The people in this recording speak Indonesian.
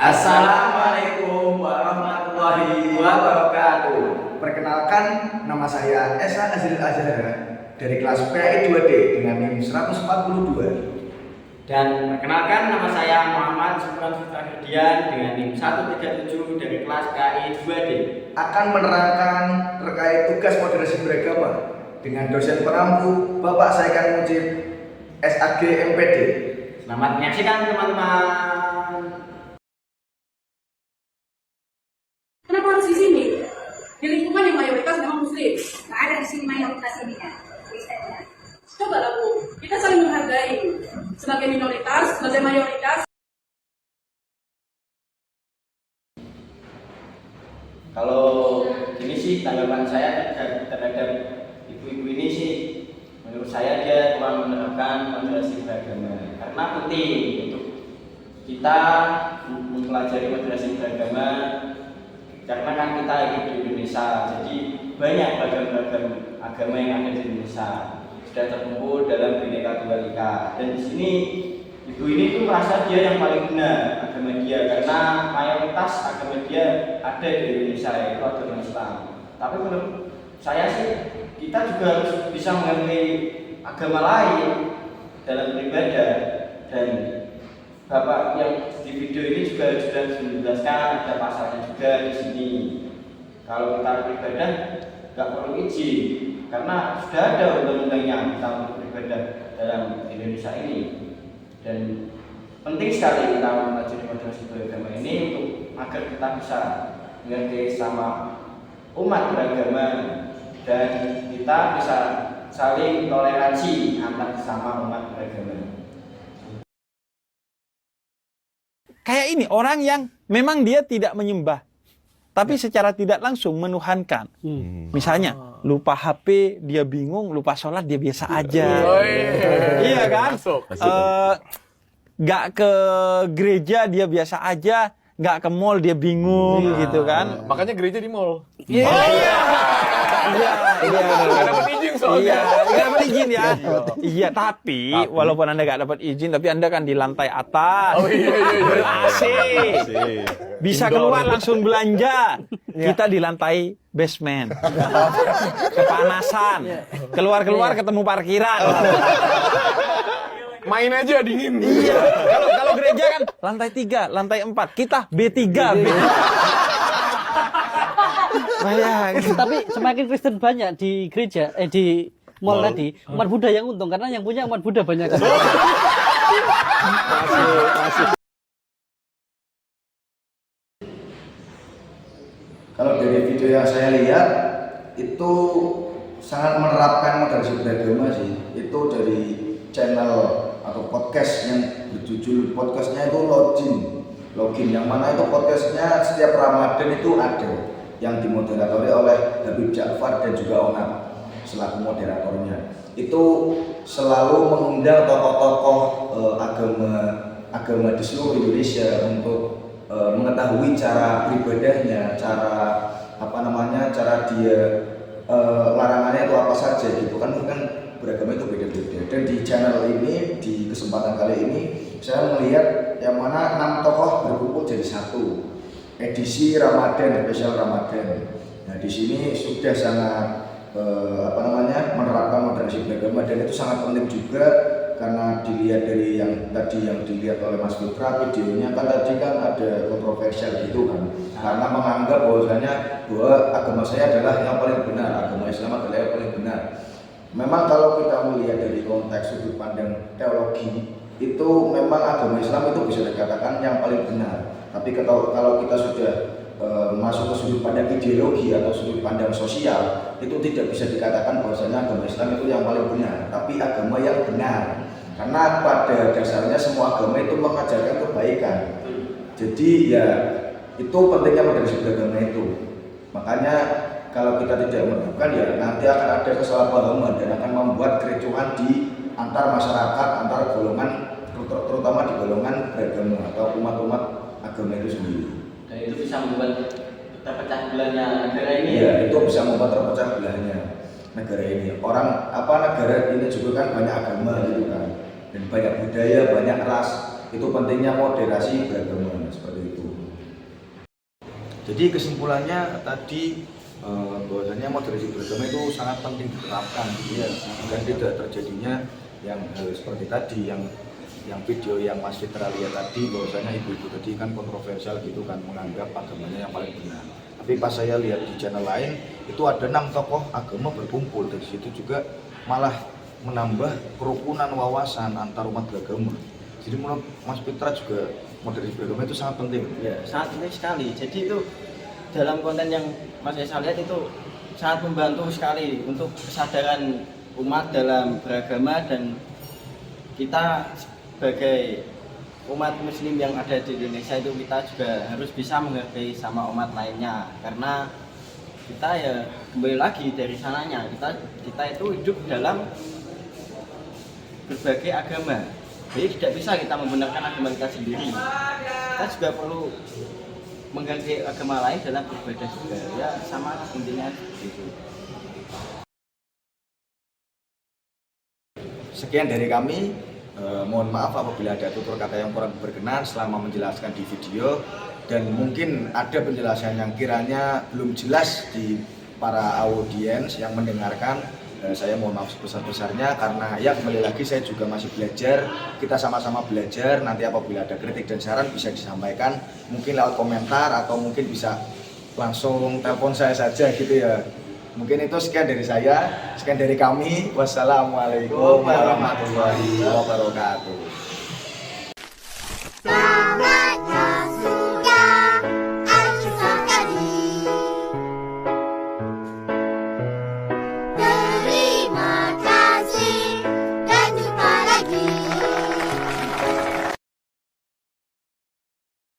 Assalamualaikum warahmatullahi wabarakatuh. Perkenalkan, nama saya Esa Azril Azhara dari kelas PAI 2D dengan NIM 142. Dan perkenalkan, nama saya Muhammad Subhan Fitra Ferdian dengan NIM 137 dari kelas PAI 2D. Akan menerangkan terkait tugas moderasi beragama dengan dosen perampu Bapak Saikan Mujib SAG MPD. Selamat menyaksikan teman-teman. Kenapa harus di sini? Di lingkungan yang mayoritas memang muslim. Nggak ada di sini mayoritas ini kan, Kristennya. Coba lah Bu, kita saling menghargai. Sebagai minoritas, sebagai mayoritas. Kalau ini sih tanggapan saya terhadap ibu-ibu ini sih, menurut saya dia kurang menerapkan moderasi beragama. Karena penting untuk kita mempelajari moderasi beragama. Karena kan kita hidup di Indonesia, jadi banyak beragam-beragam agama yang ada di Indonesia sudah terkumpul dalam Bhinneka Tunggal Ika. Dan di sini ibu ini tuh merasa dia yang paling benar agama dia, karena mayoritas agama dia ada di Indonesia, yaitu agama Islam. Tapi menurut saya sih kita juga harus bisa mengerti agama lain dalam beribadah. Dan Bapak yang di video ini juga sudah menjelaskan ada pasalnya juga di sini. Kalau kita beribadah nggak perlu izin, karena sudah ada undang-undangnya kita untuk beribadah dalam Indonesia ini. Dan penting sekali kita mempelajari moderasi beragama ini untuk agar kita bisa mengerti sama umat beragama dan kita bisa saling toleransi antar sesama umat beragama. Kayak ini orang yang memang dia tidak menyembah, tapi secara tidak langsung menuhankan. Misalnya lupa HP dia bingung, lupa sholat dia biasa aja. Iya kan? Gak ke gereja dia biasa aja, gak ke mall dia bingung gitu kan? Makanya gereja di mall. Iya. Gak dapat izin soalnya. Gak dapat izin ya. Iya, tapi walaupun Anda gak dapat izin, tapi Anda kan di lantai atas. Oh iya. AC. Bisa keluar langsung belanja. Kita di lantai basement. Kepanasan. Keluar-keluar ketemu parkiran. Main aja dingin. Iya. Kalau gereja kan lantai 3, lantai 4. Kita B3. Tapi semakin Kristen banyak di gereja, di mall tadi, umat Buddha yang untung karena yang punya umat Buddha banyak. Masih. Kalau dari video yang saya lihat itu sangat menerapkan moderasi beragama sih. Itu dari channel atau podcast yang berjudul podcastnya itu login yang mana itu podcastnya setiap Ramadan itu ada yang dimoderatori oleh Habib Ja'far dan juga Onat selaku moderatornya. Itu selalu mengundang tokoh-tokoh agama di seluruh Indonesia untuk mengetahui cara beribadahnya, cara dia larangannya itu apa saja gitu kan beragama itu beda-beda. Dan di channel ini, di kesempatan kali ini saya melihat yang mana 6 tokoh berkumpul jadi satu. Edisi Ramadan, spesial Ramadan. Nah, di sini sudah sangat menerapkan moderasi beragama dan itu sangat penting juga karena dilihat dari yang tadi yang dilihat oleh Mas Putra videonya kan tadi kan ada kontroversial gitu kan. Karena menganggap bahwasanya bahwa agama saya adalah yang paling benar, agama Islam adalah yang paling benar. Memang kalau kita melihat dari konteks sudut pandang teologi itu memang agama Islam itu bisa dikatakan yang paling benar. Tapi kalau kita sudah masuk ke sudut pandang ideologi atau sudut pandang sosial, itu tidak bisa dikatakan bahwasanya agama Islam itu yang paling benar, tapi agama yang benar. Karena pada dasarnya semua agama itu mengajarkan kebaikan. Jadi ya itu pentingnya moderasi beragama itu. Makanya kalau kita tidak menerapkan ya nanti akan ada kesalahpahaman dan akan membuat kericuhan di antar masyarakat, antar golongan, terutama di golongan beragama atau umat-umat agama itu sendiri. Dan itu bisa membuat terpecah belahnya negara ini. Iya, itu bisa membuat terpecah belahnya negara ini. Negara ini juga kan banyak agama gitu kan, dan banyak budaya, banyak ras. itu pentingnya moderasi beragama seperti itu. Jadi kesimpulannya tadi bahwasanya moderasi beragama itu sangat penting diterapkan gitu ya, dan tidak terjadinya yang seperti tadi yang video yang Mas Fitra lihat tadi, bahwasanya ibu-ibu tadi kan kontroversial gitu kan, menganggap agamanya yang paling benar. Tapi pas saya lihat di channel lain itu ada 6 tokoh agama berkumpul, dari situ juga malah menambah kerukunan wawasan antar umat beragama. Jadi menurut Mas Fitra juga moderasi beragama itu sangat penting. Ya, sangat penting sekali. Jadi itu dalam konten yang Mas Esa lihat itu sangat membantu sekali untuk kesadaran umat dalam beragama, dan kita sebagai umat muslim yang ada di Indonesia itu kita juga harus bisa menghargai sama umat lainnya, karena kita ya kembali lagi dari sananya, kita itu hidup dalam berbagai agama. Jadi tidak bisa kita membenarkan agama kita sendiri. Kita juga perlu menghargai agama lain dalam beribadah juga. Ya sama intinya gitu. Sekian dari kami. Mohon maaf apabila ada tutur kata yang kurang berkenan selama menjelaskan di video, dan mungkin ada penjelasan yang kiranya belum jelas di para audiens yang mendengarkan. Saya mohon maaf sebesar-besarnya, karena ya kembali lagi saya juga masih belajar, kita sama-sama belajar. Nanti apabila ada kritik dan saran bisa disampaikan mungkin lewat komentar, atau mungkin bisa langsung telepon saya saja gitu ya. Mungkin itu sekian dari saya, sekian dari kami. Wassalamualaikum warahmatullahi wabarakatuh.